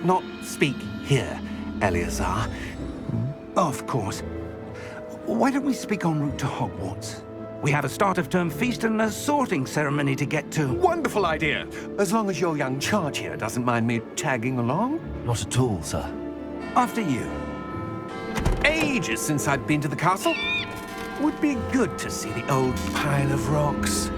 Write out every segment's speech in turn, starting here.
not speak here, Eleazar. Of course. Why don't we speak en route to Hogwarts? We have a start-of-term feast and a sorting ceremony to get to. Wonderful idea! As long as your young charge here doesn't mind me tagging along. Not at all, sir. After you. Ages since I've been to the castle. Would be good to see the old pile of rocks.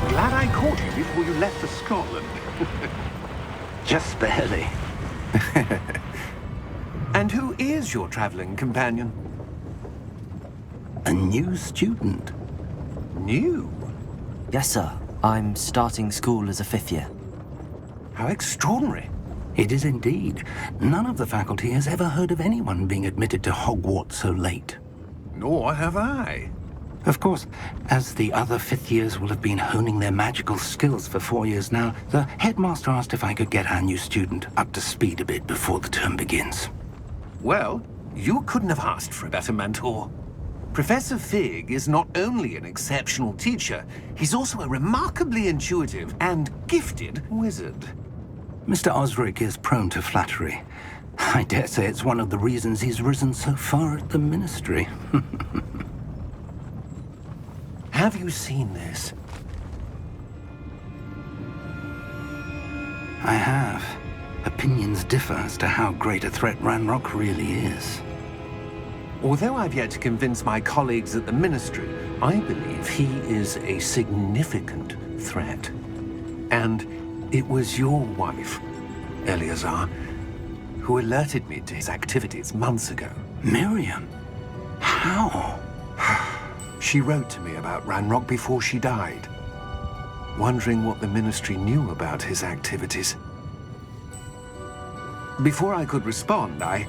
Glad I caught you before you left for Scotland. Just barely. And who is your traveling companion? A new student. New? Yes, sir. I'm starting school as a 5th year. How extraordinary. It is indeed. None of the faculty has ever heard of anyone being admitted to Hogwarts so late. Nor have I. Of course, as the other 5th years will have been honing their magical skills for 4 years now, the headmaster asked if I could get our new student up to speed a bit before the term begins. Well, you couldn't have asked for a better mentor. Professor Fig is not only an exceptional teacher, he's also a remarkably intuitive and gifted wizard. Mr. Osric is prone to flattery. I dare say it's one of the reasons he's risen so far at the Ministry. Have you seen this? I have. Opinions differ as to how great a threat Ranrock really is. Although I've yet to convince my colleagues at the Ministry, I believe he is a significant threat. And it was your wife, Eleazar, who alerted me to his activities months ago. Miriam? How? She wrote to me about Ranrock before she died, wondering what the Ministry knew about his activities. Before I could respond, I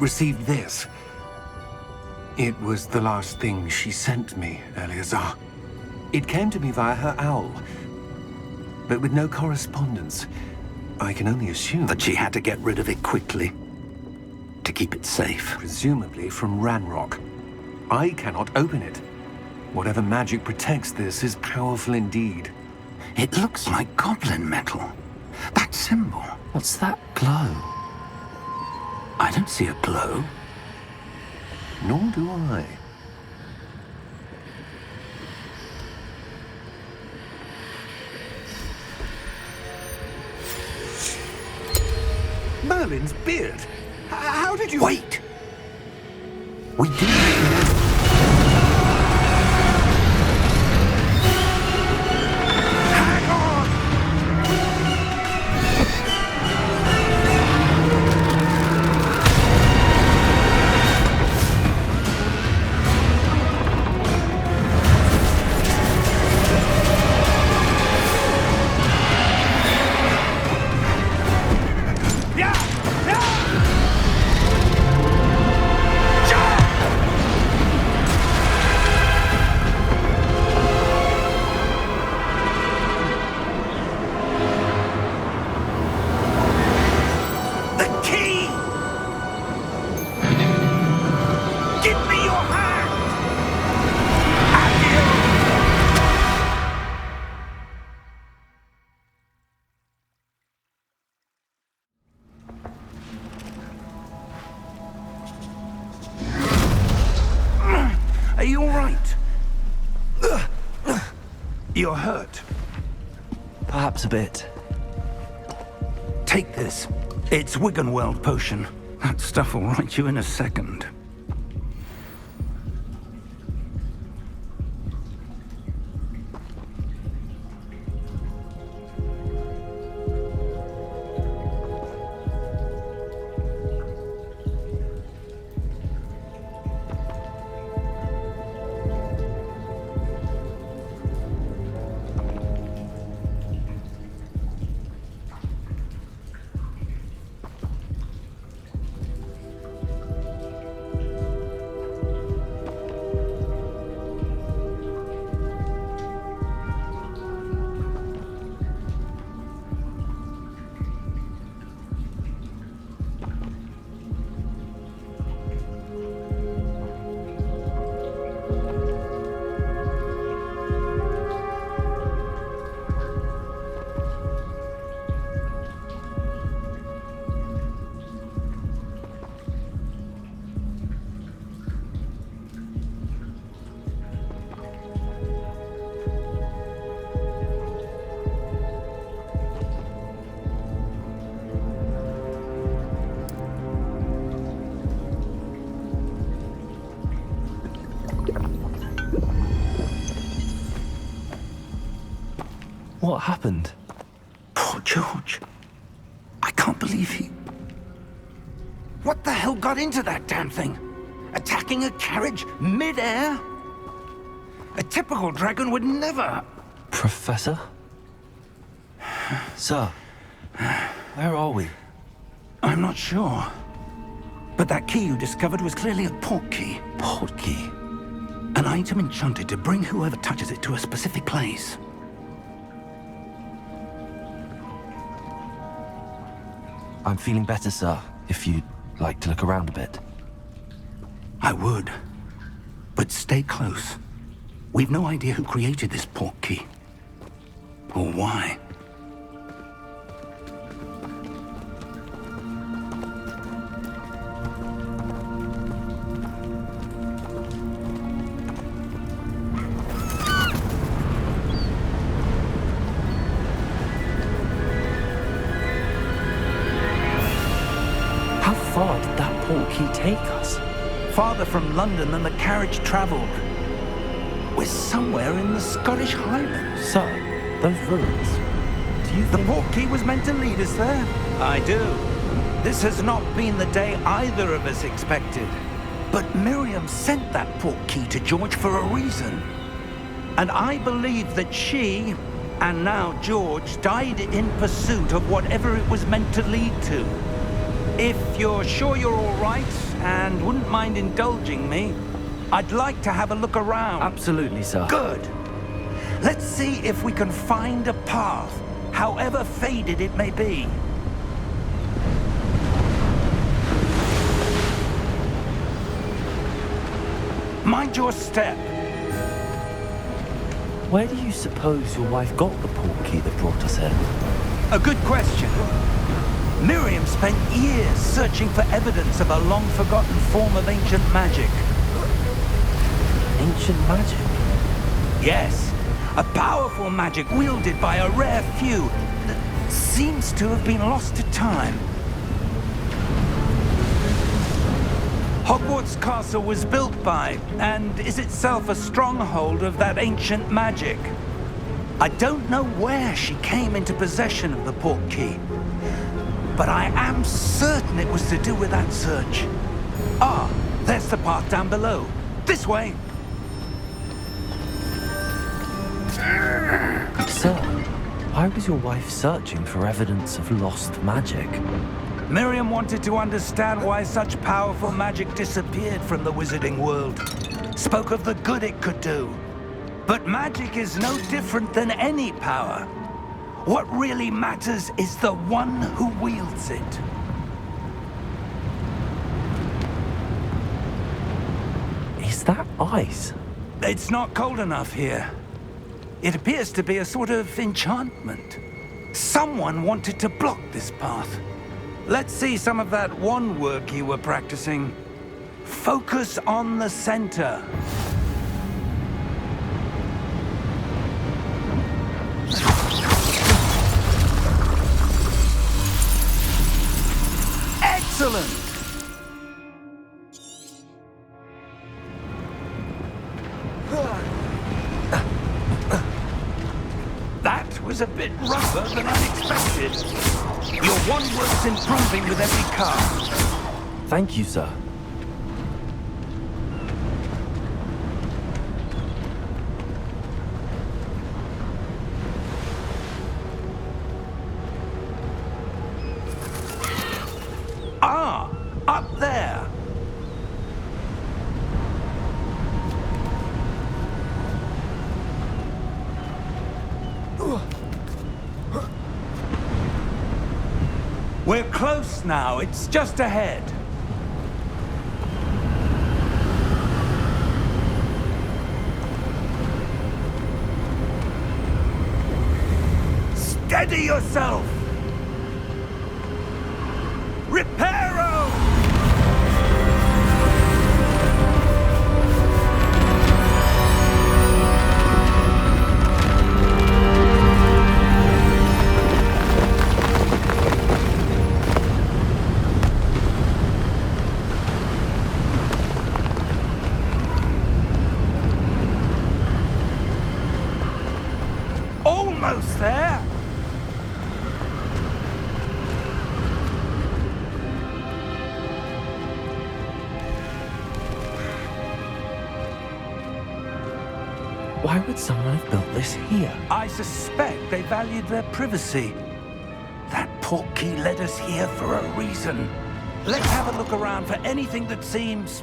received this. It was the last thing she sent me, Eleazar. It came to me via her owl, but with no correspondence. I can only assume That she had to get rid of it quickly to keep it safe. presumably from Ranrock. I cannot open it. Whatever magic protects this is powerful indeed. It looks like goblin metal. That symbol. What's that glow? I don't see a glow. Nor do I. Merlin's beard! How did you... Wait! We didn't... Hang on! Yeah! Yeah! You're hurt. Perhaps a bit. Take this. It's Wiggenweld potion. That stuff will right you in a second. What happened? Poor George. I can't believe he... What the hell got into that damn thing? Attacking a carriage mid-air? A typical dragon would never... Professor? Sir, where are we? I'm not sure. But that key you discovered was clearly a port key. Port key? An item enchanted to bring whoever touches it to a specific place. I'm feeling better, sir, if you'd like to look around a bit. I would. But stay close. We've no idea who created this port key. Or why. How far did that port key take us? Farther from London than the carriage traveled. We're somewhere in the Scottish Highlands. Sir, those ruins. Do you The think... port key was meant to lead us there? I do. This has not been the day either of us expected. But Miriam sent that port key to George for a reason. And I believe that she, and now George, died in pursuit of whatever it was meant to lead to. If you're sure you're all right, and wouldn't mind indulging me, I'd like to have a look around. Absolutely, sir. Good. Let's see if we can find a path, however faded it may be. Mind your step. Where do you suppose your wife got the port key that brought us here? A good question. Miriam spent years searching for evidence of a long-forgotten form of ancient magic. Ancient magic? Yes, a powerful magic wielded by a rare few that seems to have been lost to time. Hogwarts Castle was built by, and is itself a stronghold of that ancient magic. I don't know where she came into possession of the port key, but I am certain it was to do with that search. Ah, there's the path down below. This way. Sir, why was your wife searching for evidence of lost magic? Miriam wanted to understand why such powerful magic disappeared from the wizarding world. Spoke of the good it could do. But magic is no different than any power. What really matters is the one who wields it. Is that ice? It's not cold enough here. It appears to be a sort of enchantment. Someone wanted to block this path. Let's see some of that wand work you were practicing. Focus on the center. was a bit rougher than I'd expected. Your one-work's improving with every cast. Thank you, sir. Ah, up there. We're close now. It's just ahead. Steady yourself! Reparo! Almost there! Why would someone have built this here? I suspect they valued their privacy. That portkey led us here for a reason. Let's have a look around for anything that seems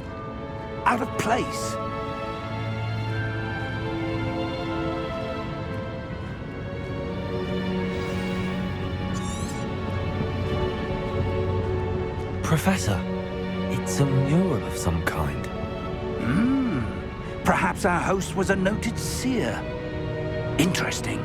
out of place. Professor, it's a mural of some kind. Perhaps our host was a noted seer. Interesting.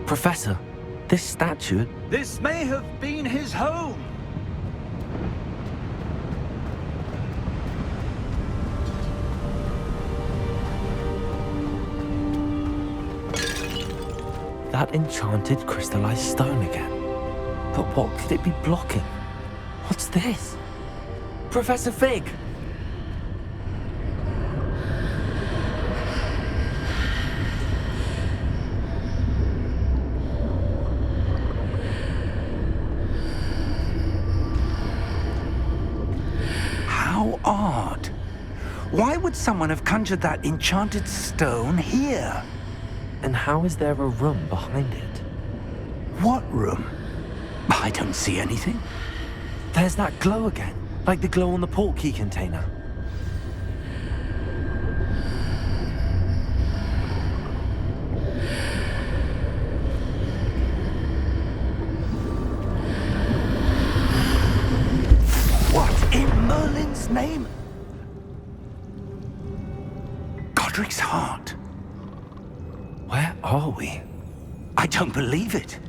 Professor, this statue... This may have been his home. That enchanted crystallized stone again. But what could it be blocking? What's this? Professor Fig! How odd. Why would someone have conjured that enchanted stone here? And how is there a room behind it? What room? I don't see anything. There's that glow again, like the glow on the portkey container. What in Merlin's name? Godric's heart. Where are we? I don't believe it.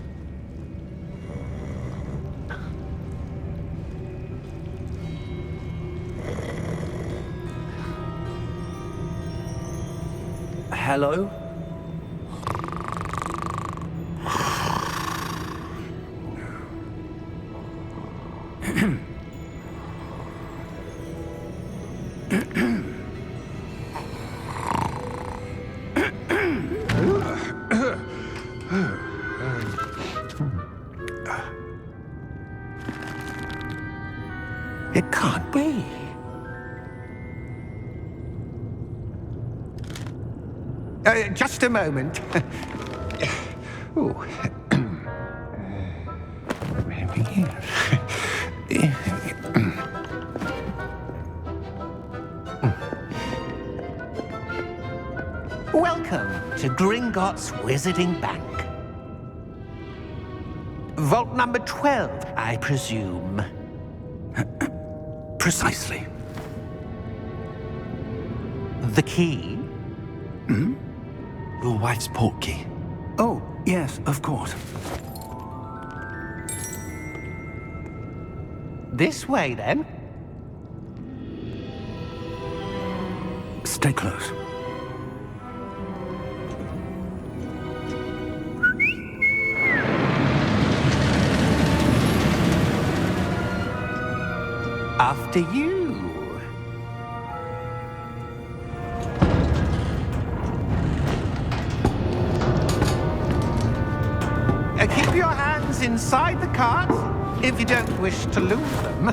Hello? It can't be. Just a moment. Ooh. Maybe here. Welcome to Gringotts Wizarding Bank. Vault number 12, I presume. Precisely. The key? Your wife's portkey. Oh, yes, of course. This way, then. Stay close. After you. Keep your hands inside the cart if you don't wish to lose them.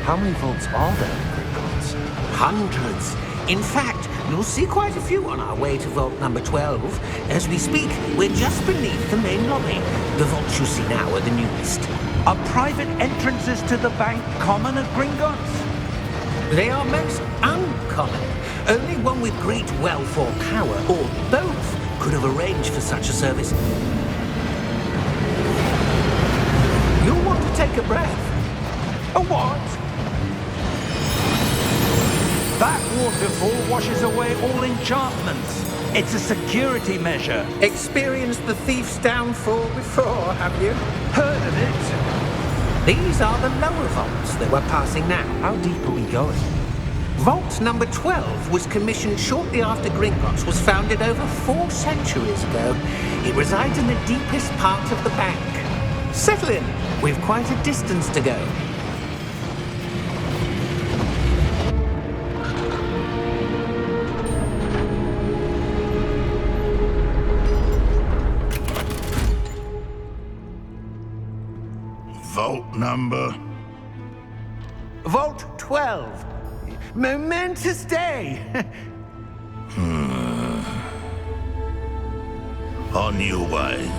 How many vaults are there in Gringotts? Hundreds. In fact, you'll see quite a few on our way to vault number 12. As we speak, we're just beneath the main lobby. The vaults you see now are the newest. Are private entrances to the bank common at Gringotts? They are most uncommon. Only one with great wealth or power, or both, could have arranged for such a service. You'll want to take a breath. A what? That waterfall washes away all enchantments. It's a security measure. Experienced the thief's downfall before, have you? Heard of it? These are the lower vaults that we're passing now. How deep are we going? Vault number 12 was commissioned shortly after Gringotts was founded over 4 centuries ago. It resides in the deepest part of the bank. Settle in. We've quite a distance to go. Vault number? Vault 12. Momentous day. On your way.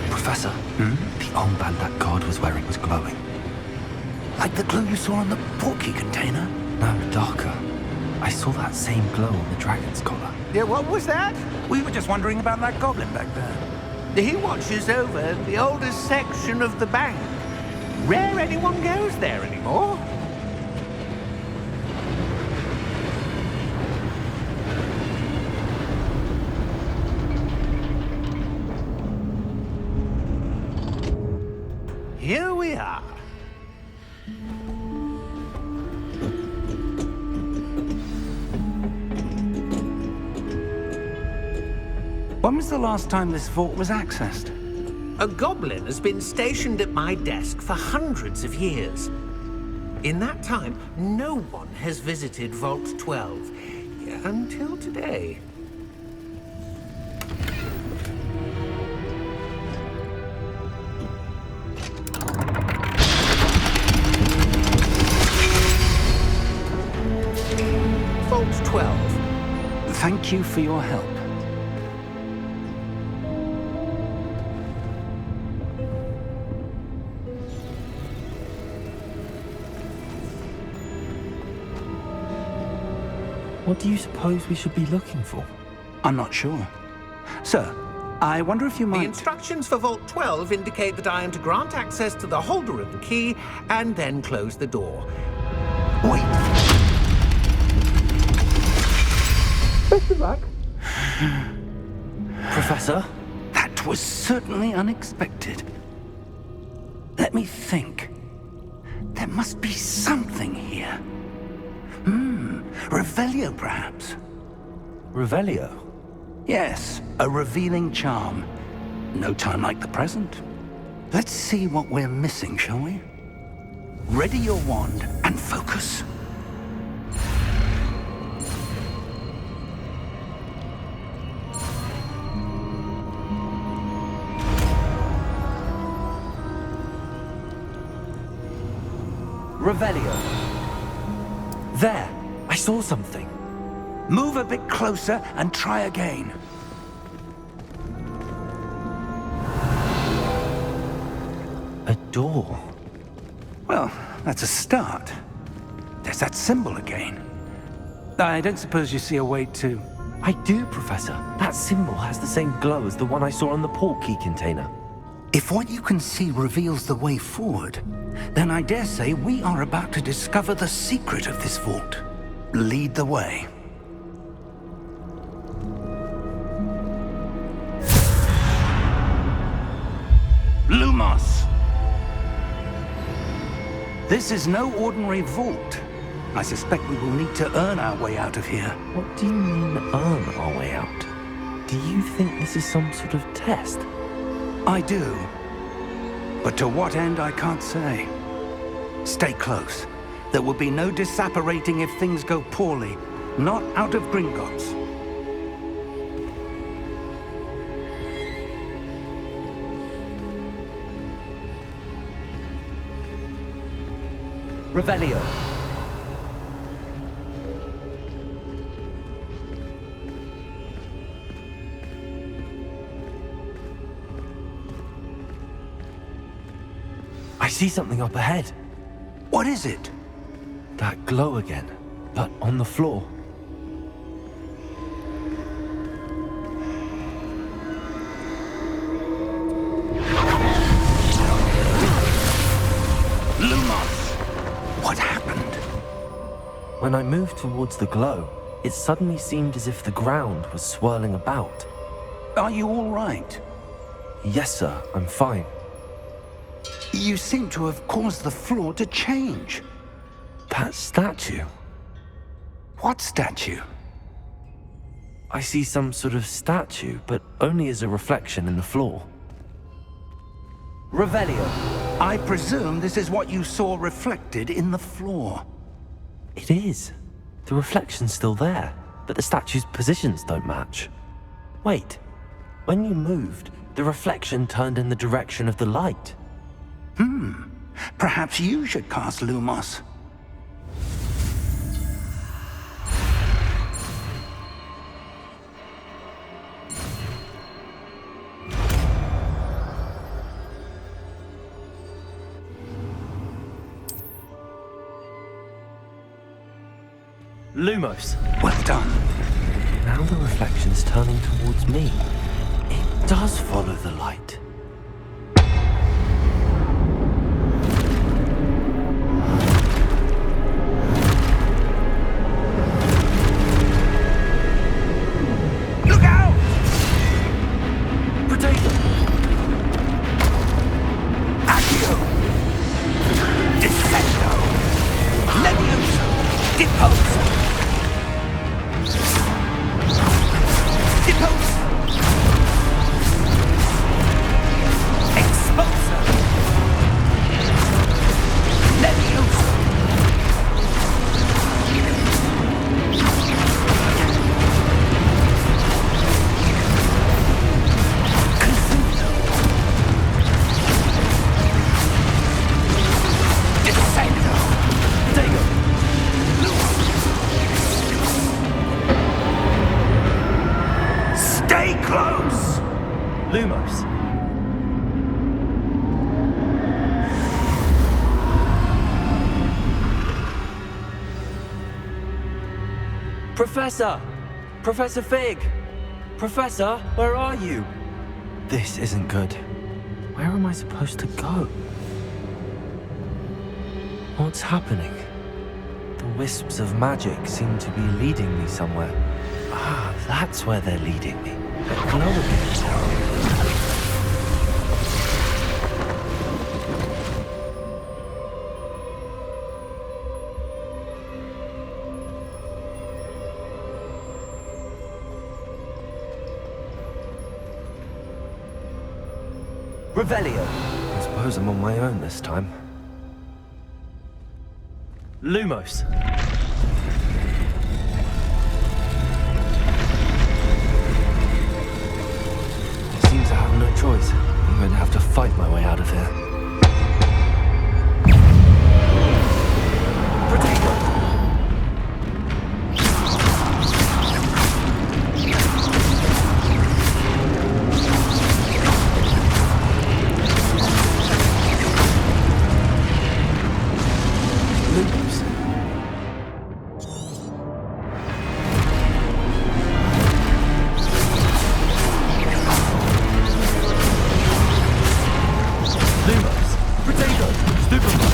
Professor, the armband that guard was wearing was glowing. Like the glow you saw on the portkey container? No, darker. I saw that same glow on the dragon's collar. Yeah, what was that? We were just wondering about that goblin back there. He watches over the oldest section of the bank. Rare anyone goes there anymore. Here we are. When was the last time this vault was accessed? A goblin has been stationed at my desk for hundreds of years. In that time, no one has visited Vault 12 until today. Vault 12. Thank you for your help. What do you suppose we should be looking for? I'm not sure. Sir, I wonder if you The might... instructions for Vault 12 indicate that I am to grant access to the holder of the key and then close the door. Wait. Best of luck. Professor? That was certainly unexpected. Let me think. There must be something here. Revelio, perhaps? Revelio? Yes, a revealing charm. No time like the present. Let's see what we're missing, shall we? Ready your wand and focus. Revelio. There! I saw something. Move a bit closer and try again. A door. Well, that's a start. There's that symbol again. I don't suppose you see a way to... I do, Professor. That symbol has the same glow as the one I saw on the portkey container. If what you can see reveals the way forward, then I dare say we are about to discover the secret of this vault. Lead the way. Lumos! This is no ordinary vault. I suspect we will need to earn our way out of here. What do you mean, earn our way out? Do you think this is some sort of test? I do. But to what end, I can't say. Stay close. There will be no disapparating if things go poorly. Not out of Gringotts. Revelio. I see something up ahead. What is it? That glow again, but on the floor. Lumos! What happened? When I moved towards the glow, it suddenly seemed as if the ground was swirling about. Are you all right? Yes, sir, I'm fine. You seem to have caused the floor to change. That statue. What statue? I see some sort of statue, but only as a reflection in the floor. Revelio, I presume this is what you saw reflected in the floor. It is. The reflection's still there, but the statue's positions don't match. Wait, when you moved, the reflection turned in the direction of the light. Perhaps you should cast Lumos. Lumos. Well done. Now the reflection is turning towards me. It does follow the light. Look out! Potato! Accio! Descendo! Levioso! Deposo! Deposo! Exposo! Levioso! Confuso! Descendo! Potato! Stay close! Lumos. Professor! Professor Fig! Professor, where are you? This isn't good. Where am I supposed to go? What's happening? The wisps of magic seem to be leading me somewhere. Ah, that's where they're leading me. They're glowing. Revelio. I suppose I'm on my own this time. Lumos. I seem to have no choice. I'm going to have to fight my way out of here. Potato. Lumos. Lumos! Potato! Stupefy!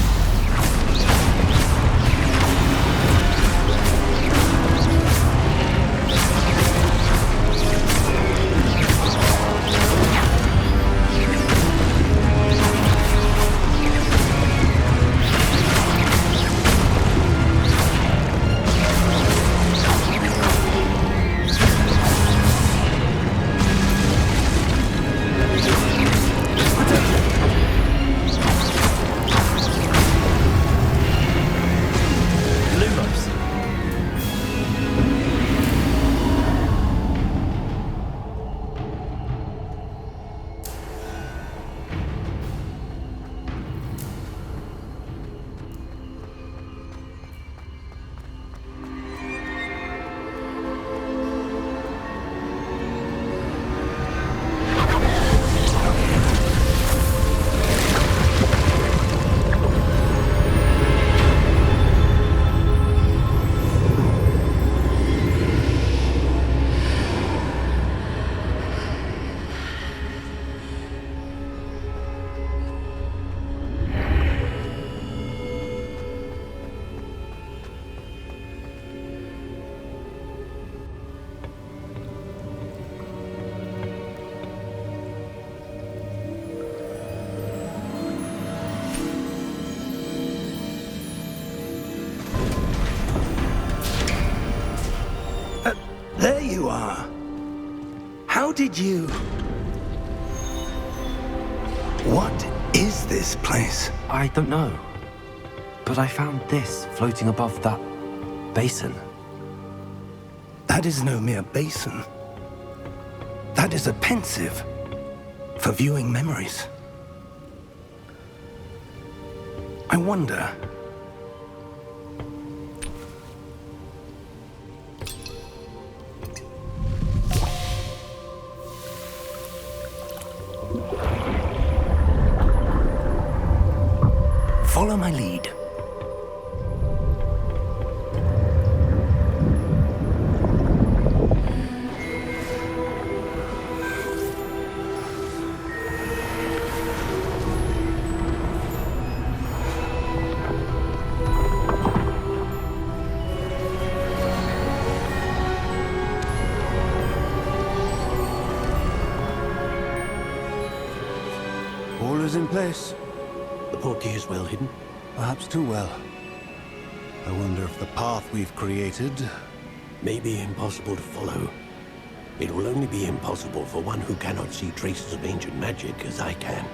There you are. How did you... What is this place? I don't know. But I found this floating above that basin. That is no mere basin. That is a pensive for viewing memories. I wonder... Follow my lead. All is in place. The portkey is well hidden. Perhaps too well. I wonder if the path we've created... May be impossible to follow. It will only be impossible for one who cannot see traces of ancient magic as I can.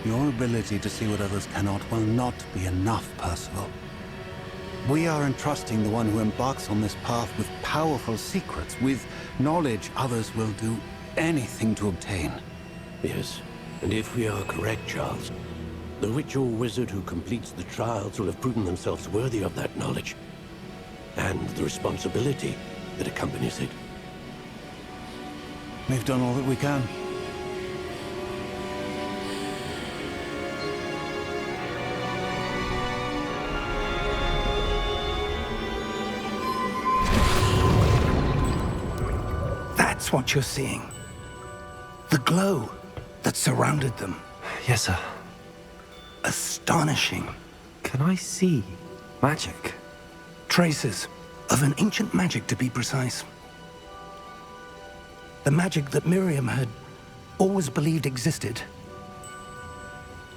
Your ability to see what others cannot will not be enough, Percival. We are entrusting the one who embarks on this path with powerful secrets, with knowledge others will do anything to obtain. Yes, and if we are correct, Charles, the witch or wizard who completes the trials will have proven themselves worthy of that knowledge, and the responsibility that accompanies it. We've done all that we can. That's what you're seeing. The glow that surrounded them. Yes, sir. Astonishing. Can I see magic? Traces of an ancient magic, to be precise. The magic that Miriam had always believed existed,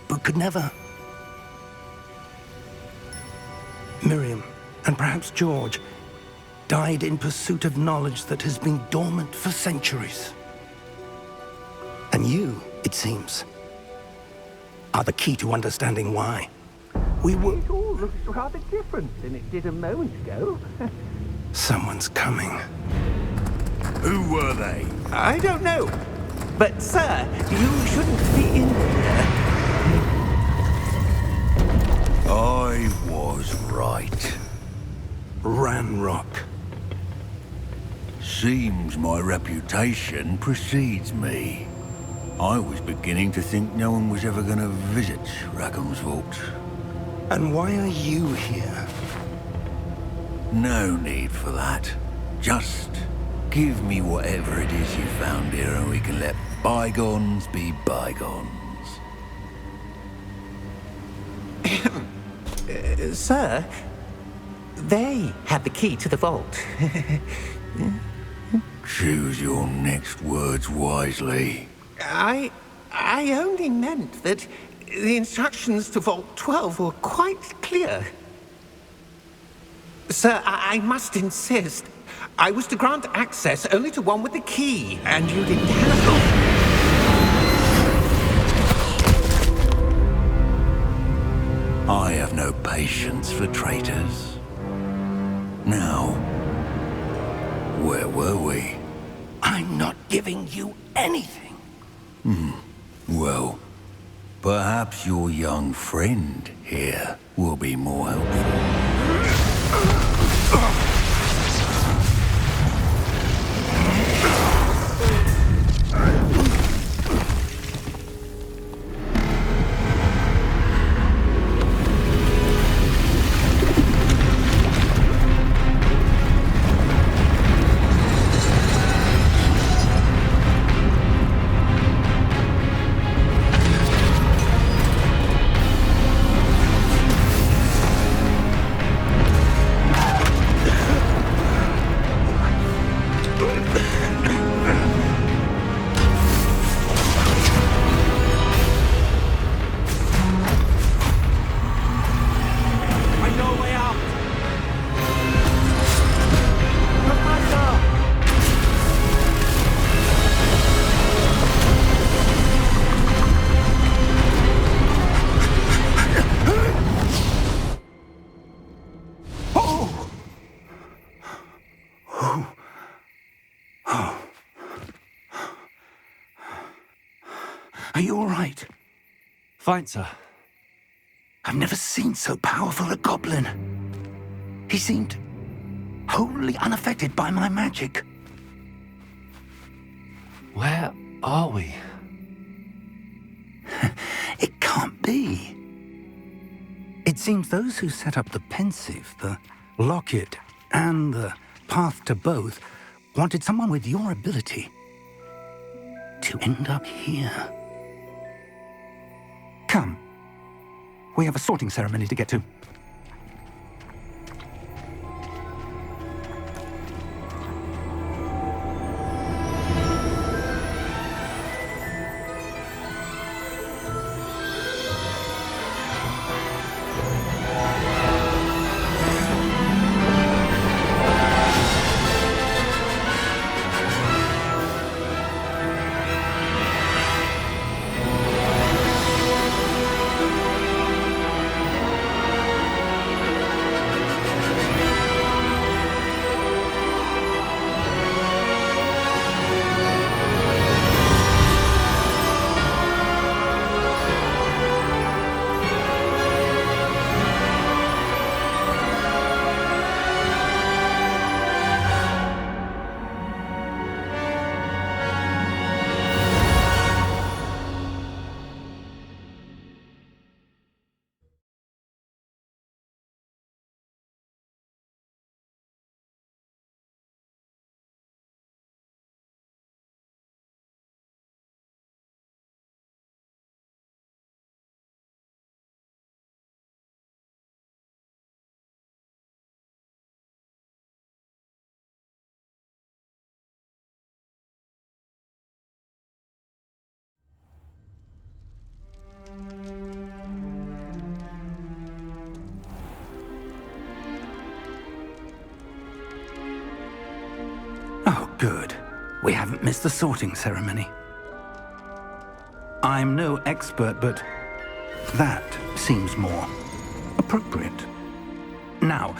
but could never. Miriam, and perhaps George, died in pursuit of knowledge that has been dormant for centuries. And you, it seems, are the key to understanding why. We were... It all looks rather different than it did a moment ago. Someone's coming. Who were they? I don't know. But, sir, you shouldn't be in here. I was right. Ranrock. Seems my reputation precedes me. I was beginning to think no one was ever going to visit Rackham's Vault. And why are you here? No need for that. Just give me whatever it is you found here and we can let bygones be bygones. Sir, they had the key to the vault. Choose your next words wisely. I only meant that the instructions to Vault 12 were quite clear. Sir, I must insist. I was to grant access only to one with the key, and you didn't have... I have no patience for traitors. Now, where were we? I'm not giving you anything. Well, perhaps your young friend here will be more helpful. Are you all right? Fine, sir. I've never seen so powerful a goblin. He seemed wholly unaffected by my magic. Where are we? It can't be. It seems those who set up the pensive, the locket, and the path to both wanted someone with your ability to end up here. Come. We have a sorting ceremony to get to. Oh, good. We haven't missed the sorting ceremony. I'm no expert, but that seems more appropriate. Now,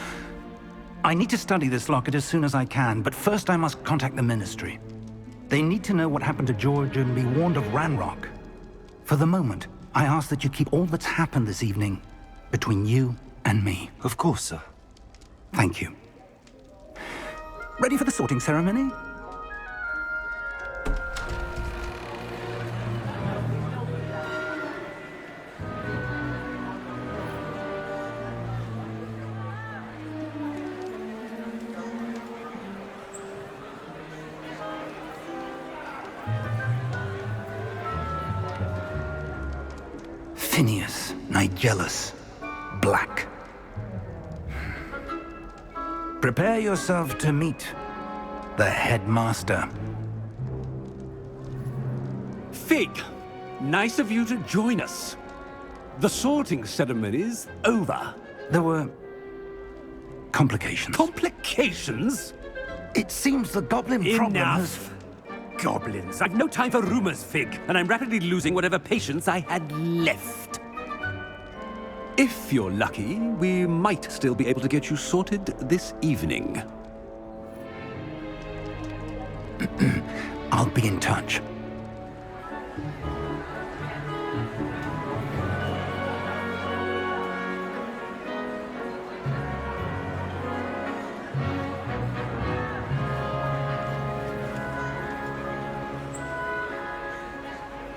I need to study this locket as soon as I can, but first I must contact the Ministry. They need to know what happened to George and be warned of Ranrock. For the moment, I ask that you keep all that's happened this evening between you and me. Of course, sir. Thank you. Ready for the sorting ceremony? Phineas, Nigellus, black. Prepare yourself to meet the headmaster. Fig, nice of you to join us. The sorting ceremony's over. There were complications. Complications? It seems the goblin problem has... Enough! Goblins. I've no time for rumors, Fig, and I'm rapidly losing whatever patience I had left. If you're lucky, we might still be able to get you sorted this evening. I'll be in touch.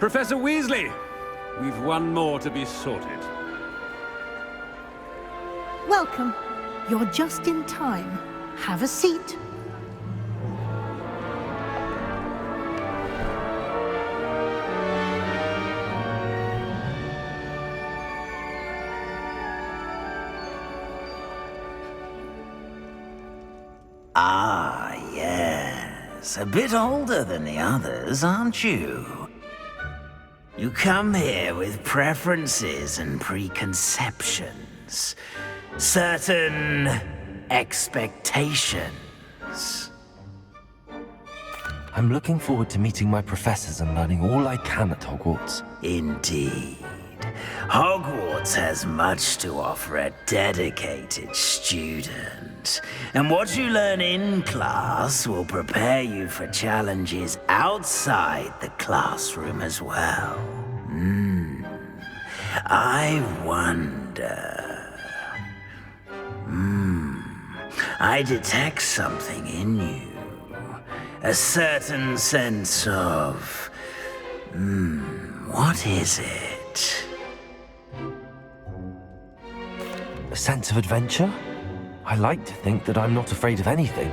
Professor Weasley, we've one more to be sorted. Welcome. You're just in time. Have a seat. Ah, yes. A bit older than the others, aren't you? You come here with preferences and preconceptions. Certain expectations. I'm looking forward to meeting my professors and learning all I can at Hogwarts. Indeed. Hogwarts has much to offer a dedicated student. And what you learn in class will prepare you for challenges outside the classroom as well. I wonder... I detect something in you. A certain sense of... what is it? A sense of adventure? I like to think that I'm not afraid of anything.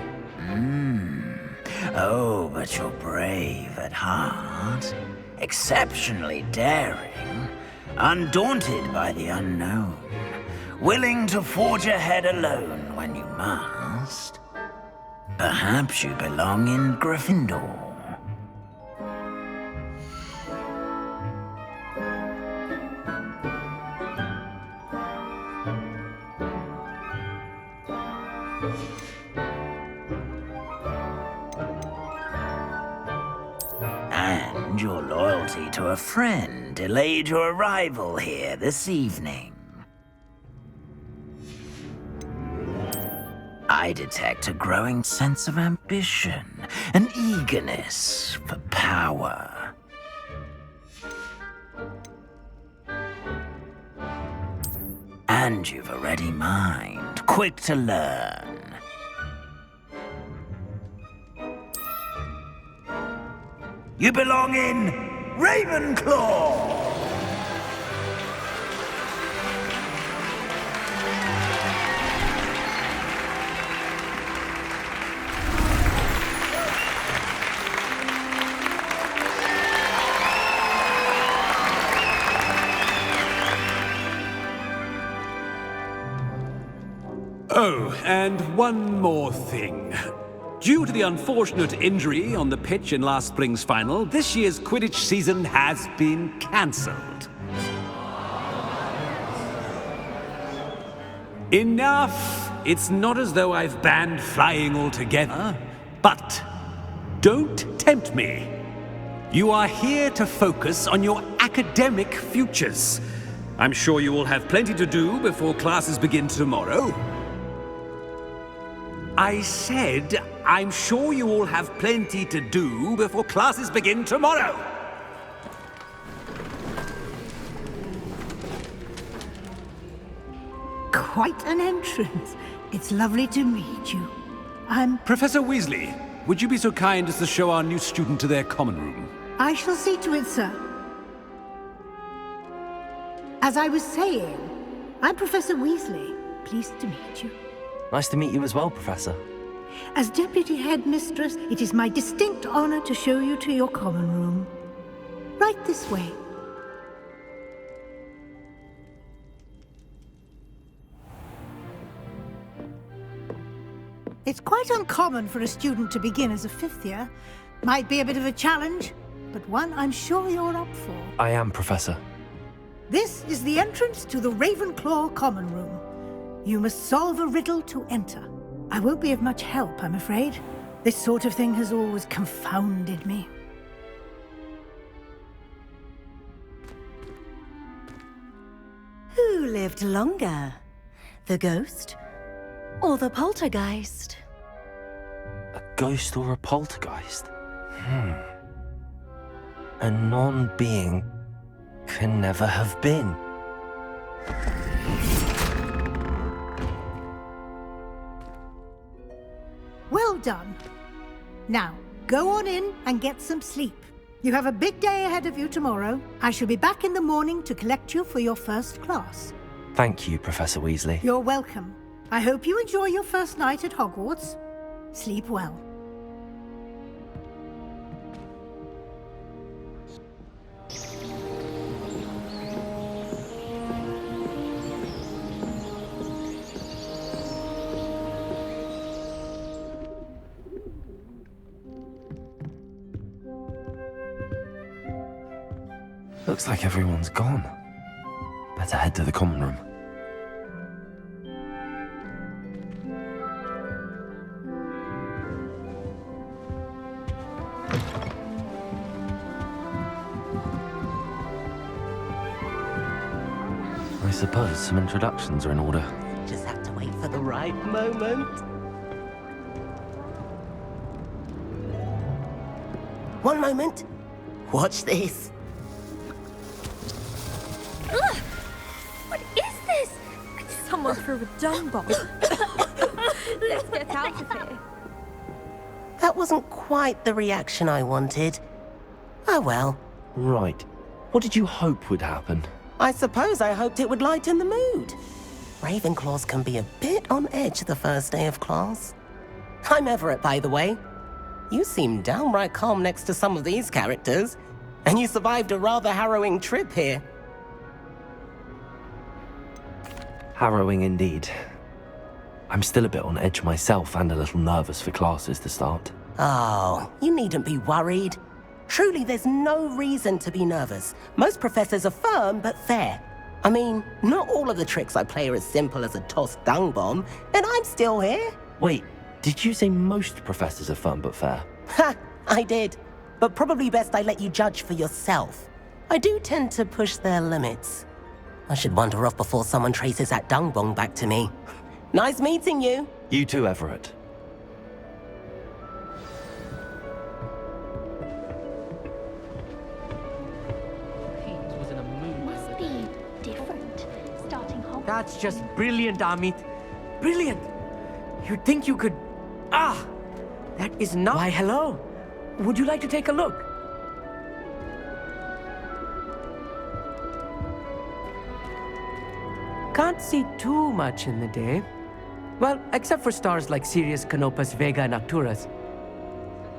Oh, but you're brave at heart. Exceptionally daring. Undaunted by the unknown. Willing to forge ahead alone when you must. Perhaps you belong in Gryffindor. And your loyalty to a friend delayed your arrival here this evening. I detect a growing sense of ambition, an eagerness for power. And you've a ready mind, quick to learn. You belong in Ravenclaw! Oh, and one more thing. Due to the unfortunate injury on the pitch in last spring's final, this year's Quidditch season has been cancelled. Enough! It's not as though I've banned flying altogether, but don't tempt me. You are here to focus on your academic futures. I'm sure you will have plenty to do before classes begin tomorrow. I said, I'm sure you all have plenty to do before classes begin tomorrow. Quite an entrance. It's lovely to meet you. Professor Weasley, would you be so kind as to show our new student to their common room? I shall see to it, sir. As I was saying, I'm Professor Weasley. Pleased to meet you. Nice to meet you as well, Professor. As Deputy Headmistress, it is my distinct honor to show you to your common room. Right this way. It's quite uncommon for a student to begin as a fifth year. Might be a bit of a challenge, but one I'm sure you're up for. I am, Professor. This is the entrance to the Ravenclaw Common Room. You must solve a riddle to enter. I won't be of much help, I'm afraid. This sort of thing has always confounded me. Who lived longer? The ghost or the poltergeist? A ghost or a poltergeist? A non-being can never have been. Well done. Now, go on in and get some sleep. You have a big day ahead of you tomorrow. I shall be back in the morning to collect you for your first class. Thank you, Professor Weasley. You're welcome. I hope you enjoy your first night at Hogwarts. Sleep well. Looks like everyone's gone. Better head to the common room. I suppose some introductions are in order. Just have to wait for the right moment. One moment. Watch this. Ugh! What is this? Someone threw a dung bomb. Let's get out of here. That wasn't quite the reaction I wanted. Oh well. Right. What did you hope would happen? I suppose I hoped it would lighten the mood. Ravenclaws can be a bit on edge the first day of class. I'm Everett, by the way. You seem downright calm next to some of these characters, and you survived a rather harrowing trip here. Harrowing indeed. I'm still a bit on edge myself and a little nervous for classes to start. Oh, you needn't be worried. Truly, there's no reason to be nervous. Most professors are firm but fair. I mean, not all of the tricks I play are as simple as a tossed dung bomb, and I'm still here. Wait, did you say most professors are firm but fair? Ha! I did. But probably best I let you judge for yourself. I do tend to push their limits. I should wander off before someone traces that dung bomb back to me. Nice meeting you. You too, Everett. Must be different. Starting Hogwarts. That's just brilliant, Amit. Brilliant. You'd think you could... Ah! That is not... Why, hello. Would you like to take a look? Can't see too much in the day. Well, except for stars like Sirius, Canopus, Vega, and Arcturus.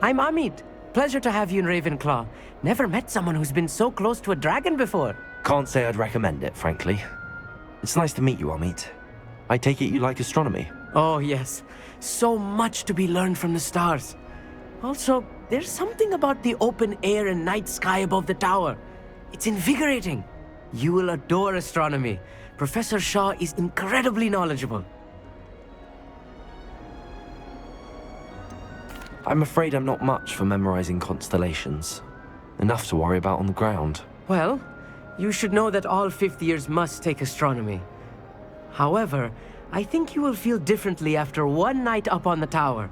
I'm Amit. Pleasure to have you in Ravenclaw. Never met someone who's been so close to a dragon before. Can't say I'd recommend it, frankly. It's nice to meet you, Amit. I take it you like astronomy? Oh, yes. So much to be learned from the stars. Also, there's something about the open air and night sky above the tower. It's invigorating. You will adore astronomy. Professor Shaw is incredibly knowledgeable. I'm afraid I'm not much for memorizing constellations. Enough to worry about on the ground. Well, you should know that all fifth years must take astronomy. However, I think you will feel differently after one night up on the tower.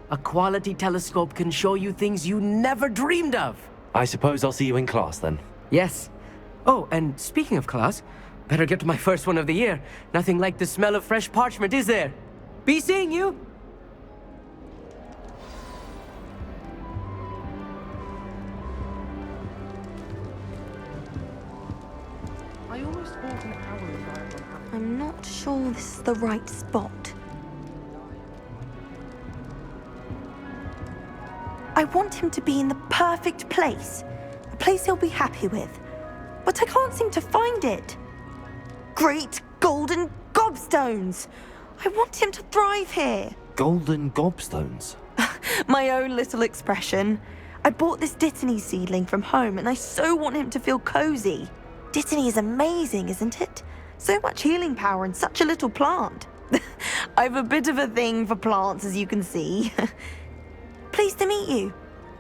A quality telescope can show you things you never dreamed of. I suppose I'll see you in class then. Yes. Oh, and speaking of class, better get to my first one of the year. Nothing like the smell of fresh parchment, is there? Be seeing you! I'm not sure this is the right spot. I want him to be in the perfect place. A place he'll be happy with. But I can't seem to find it. Great golden gobstones! I want him to thrive here. golden gobstones. My own little expression. I bought this Dittany seedling from home and I so want him to feel cozy. Dittany is amazing, isn't it? So much healing power in such a little plant. I've a bit of a thing for plants, as you can see. Pleased to meet you.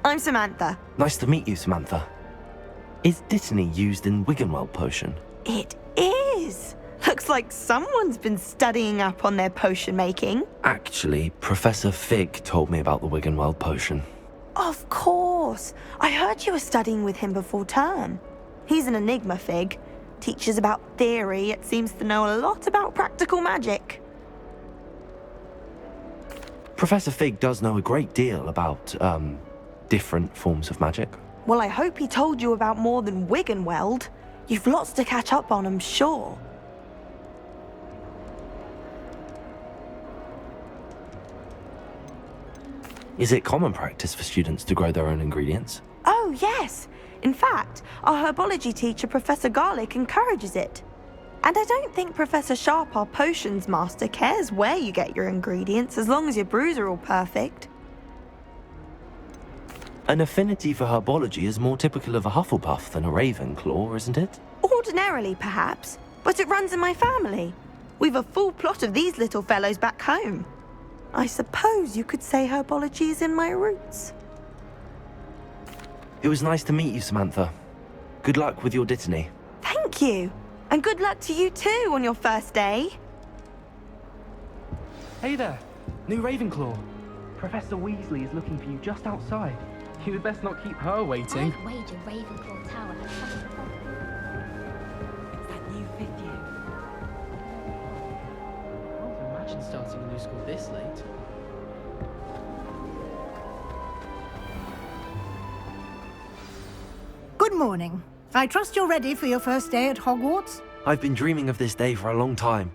I'm Samantha. Nice to meet you, Samantha. Is Dittany used in Wiggenweld potion? It is. Looks like someone's been studying up on their potion making. Actually, Professor Fig told me about the Wiggenweld potion. Of course. I heard you were studying with him before term. He's an enigma, Fig. Teaches about theory, yet seems to know a lot about practical magic. Professor Fig does know a great deal about, different forms of magic. Well, I hope he told you about more than Wiggenweld. You've lots to catch up on, I'm sure. Is it common practice for students to grow their own ingredients? Oh, yes. In fact, our herbology teacher, Professor Garlick, encourages it. And I don't think Professor Sharp, our potions master, cares where you get your ingredients as long as your brews are all perfect. An affinity for herbology is more typical of a Hufflepuff than a Ravenclaw, isn't it? Ordinarily, perhaps, but it runs in my family. We've a full plot of these little fellows back home. I suppose you could say herbology is in my roots. It was nice to meet you, Samantha. Good luck with your Dittany. Thank you. And good luck to you too on your first day. Hey there, new Ravenclaw. Professor Weasley is looking for you just outside. You had best not keep her waiting. I'd wager Ravenclaw Tower has something to offer. It's that new fifth year. I can't imagine starting a new school this late. Good morning. I trust you're ready for your first day at Hogwarts? I've been dreaming of this day for a long time.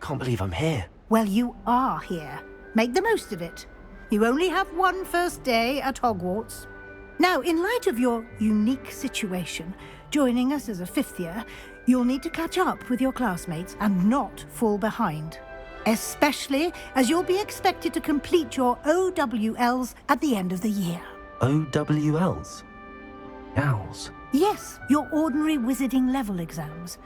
Can't believe I'm here. Well, you are here. Make the most of it. You only have one first day at Hogwarts. Now, in light of your unique situation, joining us as a fifth year, you'll need to catch up with your classmates and not fall behind. Especially as you'll be expected to complete your OWLs at the end of the year. OWLs? Owls? Yes, your ordinary wizarding level exams.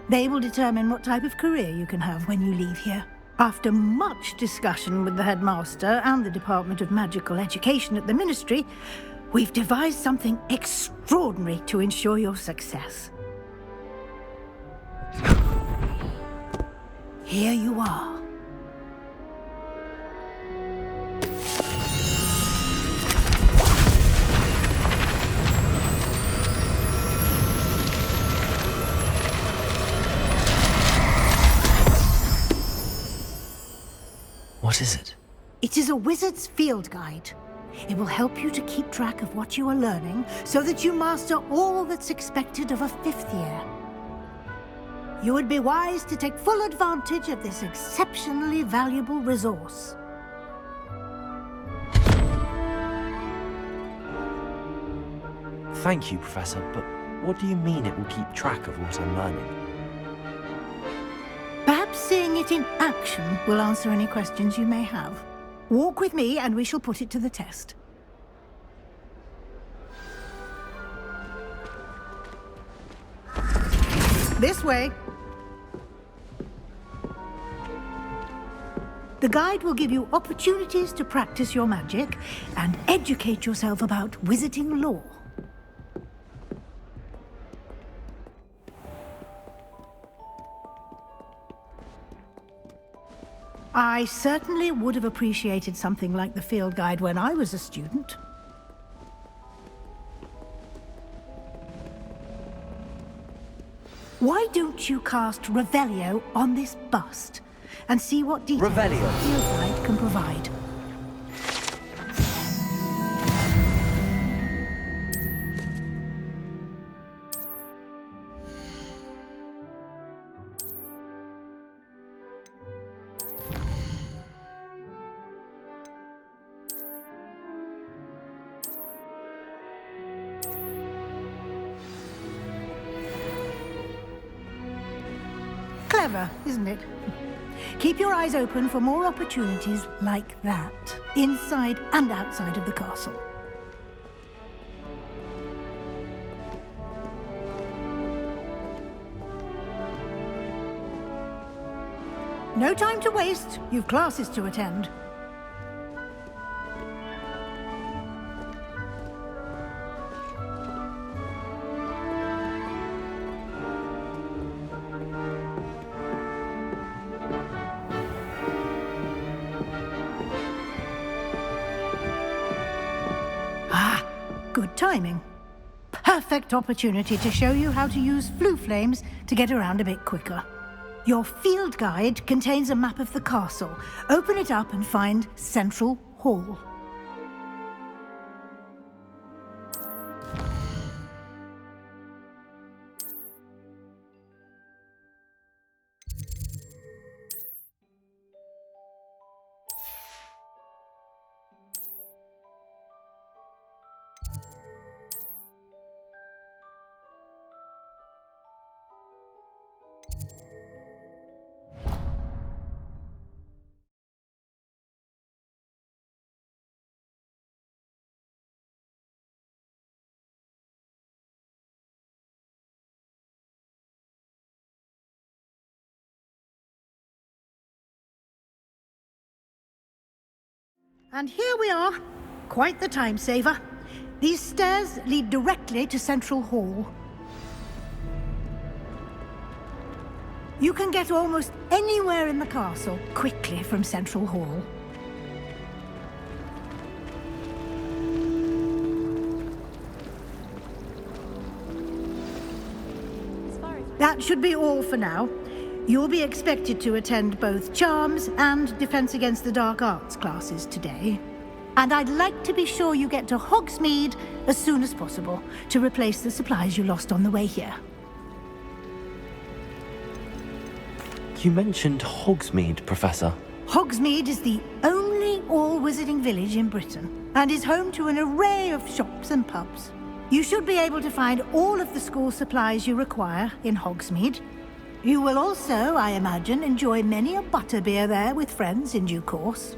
They will determine what type of career you can have when you leave here. After much discussion with the headmaster and the Department of Magical Education at the Ministry, we've devised something extraordinary to ensure your success. Here you are. What is it? It is a wizard's field guide. It will help you to keep track of what you are learning so that you master all that's expected of a fifth year. You would be wise to take full advantage of this exceptionally valuable resource. Thank you, Professor, but what do you mean it will keep track of what I'm learning? Perhaps seeing it in action will answer any questions you may have. Walk with me and we shall put it to the test. This way. The guide will give you opportunities to practice your magic and educate yourself about wizarding lore. I certainly would have appreciated something like the field guide when I was a student. Why don't you cast Revelio on this bust and see what details Revelio. the field guide can provide? Clever, isn't it? Keep your eyes open for more opportunities like that, inside and outside of the castle. No time to waste. You've classes to attend. Ah, good timing. Perfect opportunity to show you how to use flue flames to get around a bit quicker. Your field guide contains a map of the castle. Open it up and find Central Hall. And here we are. Quite the time saver. These stairs lead directly to Central Hall. You can get almost anywhere in the castle quickly from Central Hall. That should be all for now. You'll be expected to attend both Charms and Defense Against the Dark Arts classes today. And I'd like to be sure you get to Hogsmeade as soon as possible to replace the supplies you lost on the way here. You mentioned Hogsmeade, Professor. Hogsmeade is the only all-wizarding village in Britain and is home to an array of shops and pubs. You should be able to find all of the school supplies you require in Hogsmeade. You will also, I imagine, enjoy many a butterbeer there with friends in due course.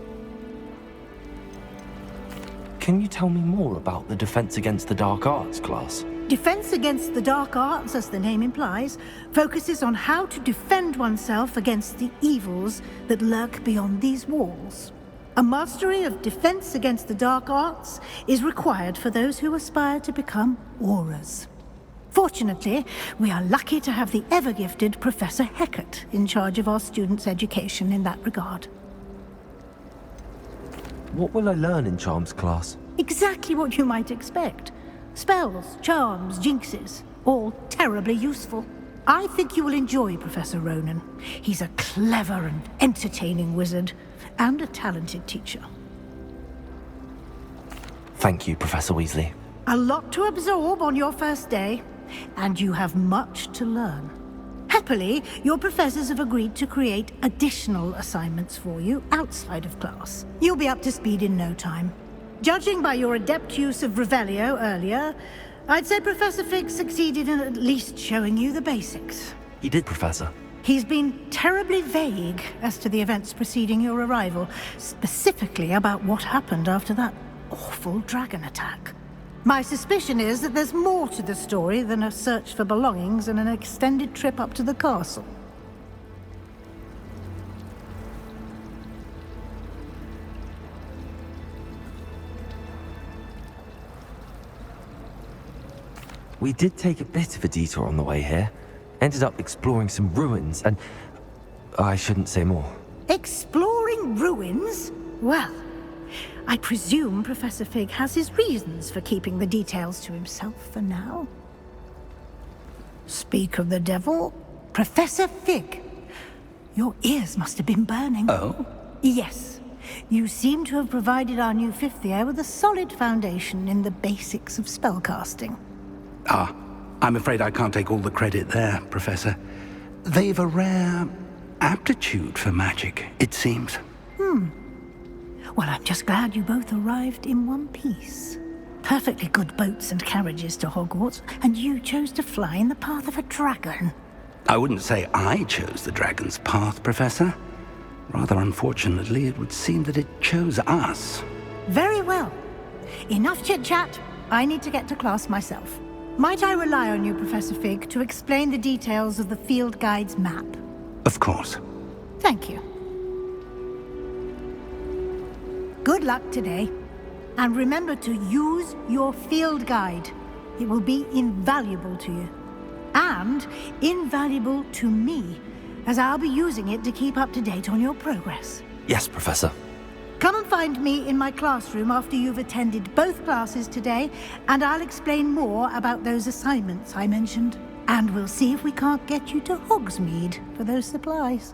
Can you tell me more about the Defense Against the Dark Arts class? Defense Against the Dark Arts, as the name implies, focuses on how to defend oneself against the evils that lurk beyond these walls. A mastery of Defense Against the Dark Arts is required for those who aspire to become Aurors. Fortunately, we are lucky to have the ever-gifted Professor Hecat in charge of our students' education in that regard. What will I learn in Charms class? Exactly what you might expect. Spells, charms, jinxes, all terribly useful. I think you will enjoy Professor Ronan. He's a clever and entertaining wizard, and a talented teacher. Thank you, Professor Weasley. A lot to absorb on your first day, and you have much to learn. Happily, your professors have agreed to create additional assignments for you outside of class. You'll be up to speed in no time. Judging by your adept use of Revelio earlier, I'd say Professor Fig succeeded in at least showing you the basics. He did, Professor. He's been terribly vague as to the events preceding your arrival, specifically about what happened after that awful dragon attack. My suspicion is that there's more to the story than a search for belongings and an extended trip up to the castle. We did take a bit of a detour on the way here. Ended up exploring some ruins and... I shouldn't say more. Exploring ruins? Well, I presume Professor Fig has his reasons for keeping the details to himself for now. Speak of the devil, Professor Fig. Your ears must have been burning. Oh? Yes. You seem to have provided our new fifth year with a solid foundation in the basics of spellcasting. Ah, I'm afraid I can't take all the credit there, Professor. They've a rare aptitude for magic, it seems. Well, I'm just glad you both arrived in one piece. Perfectly good boats and carriages to Hogwarts, and you chose to fly in the path of a dragon. I wouldn't say I chose the dragon's path, Professor. Rather unfortunately, it would seem that it chose us. Very well. Enough chit-chat. I need to get to class myself. Might I rely on you, Professor Fig, to explain the details of the field guide's map? Of course. Thank you. Good luck today. And remember to use your field guide. It will be invaluable to you. And invaluable to me, as I'll be using it to keep up to date on your progress. Yes, Professor. Come and find me in my classroom after you've attended both classes today, and I'll explain more about those assignments I mentioned. And we'll see if we can't get you to Hogsmeade for those supplies.